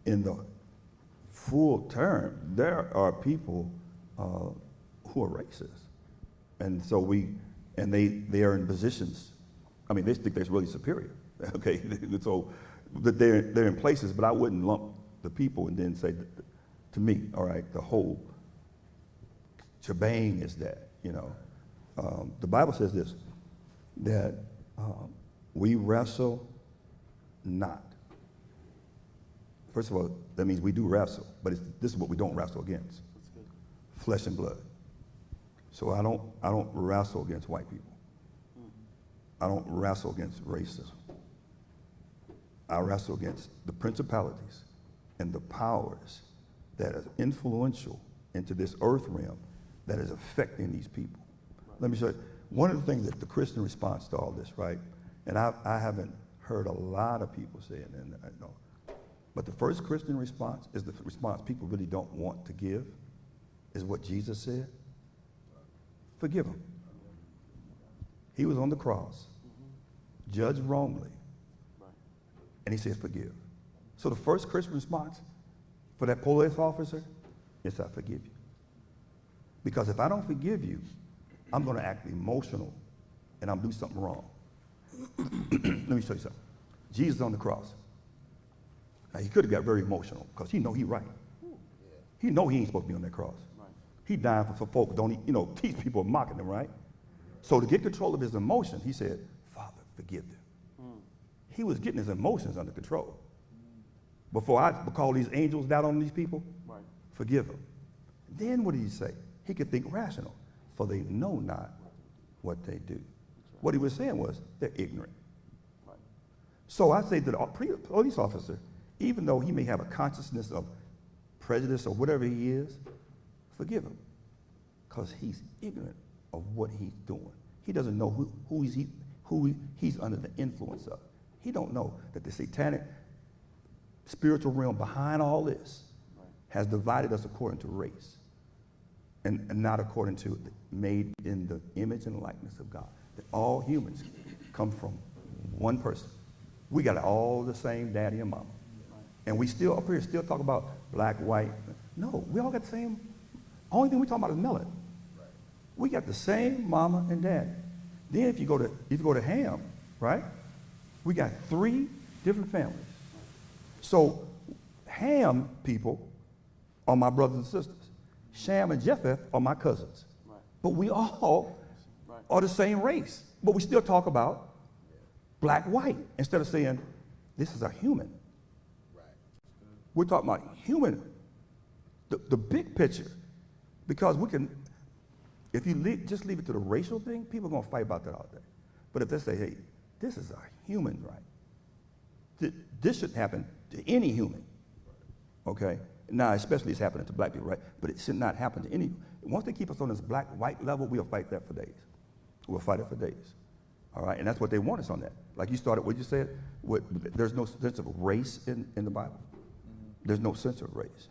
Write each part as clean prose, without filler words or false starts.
in the full term, there are people who are racist. And so they are in positions, I mean, they think they're really superior, okay? So they're in places, but I wouldn't lump the people and then say, to me, all right, the whole shebang is that, you know. The Bible says this, that we wrestle not. First of all, that means we do wrestle, but this is what we don't wrestle against. Flesh and blood. So I don't wrestle against white people. I don't wrestle against racism. I wrestle against the principalities and the powers that are influential into this earth realm that is affecting these people. Let me show you. One of the things that the Christian response to all this, right? And I haven't heard a lot of people say it, and I know. But the first Christian response is the response people really don't want to give, is what Jesus said. Forgive him. He was on the cross, judged wrongly, and he says forgive. So the first Christian response for that police officer is I forgive you. Because if I don't forgive you, I'm going to act emotional and I'm doing something wrong. Let me show you something. Jesus on the cross. Now, he could have got very emotional because he know he right. He know he ain't supposed to be on that cross. He dying for folk. Don't he, you know, these people are mocking him, right? So to get control of his emotion, he said, Father, forgive them. He was getting his emotions under control. Before I call these angels down on these people, forgive them. Then what did he say? He could think rational, for they know not what they do. What he was saying was, they're ignorant. So I say to the police officer, even though he may have a consciousness of prejudice or whatever he is, forgive him, because he's ignorant of what he's doing. He doesn't know who he's under the influence of. He don't know that the satanic spiritual realm behind all this has divided us according to race and not according to made in the image and likeness of God. That all humans come from one person. We got all the same daddy and mama. And we still up here still talk about black, white. No, we all got the same. Only thing we talking about is melanin. We got the same mama and daddy. Then if you go to Ham, right? We got 3 different families. So Ham people are my brothers and sisters. Shem and Japheth are my cousins. But we all are the same race. But we still talk about black, white, instead of saying, this is a human. We're talking about human, the big picture. Because we can, if you just leave it to the racial thing, people are going to fight about that all day. But if they say, hey, this is a human right. This should happen to any human. Okay? Now, especially it's happening to black people, right? But it should not happen to any. Once they keep us on this black-white level, we'll fight that for days. We'll fight it for days. All right? And that's what they want us on that. Like you started, what you said, there's no sense of race in the Bible. There's no sense of race.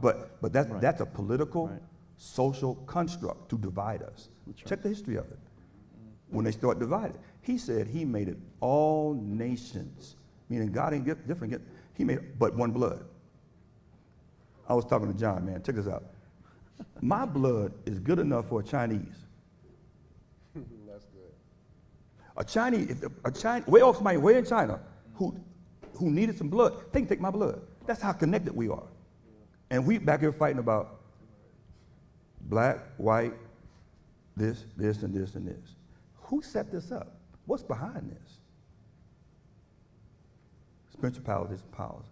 But that's a political, social construct to divide us. Check the history of it. When they start divided, he said he made it all nations, meaning God ain't different. He made it but one blood. I was talking to John, man. Check this out. My blood is good enough for a Chinese. That's good. A Chinese, somebody way in China who needed some blood, they can take my blood. That's how connected we are. And we back here fighting about black, white, this, and this, and this. Who set this up? What's behind this? Principalities and powers,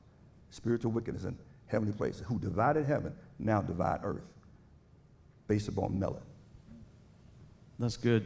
spiritual wickedness in heavenly places, who divided heaven, now divide earth, based upon melanin. That's good.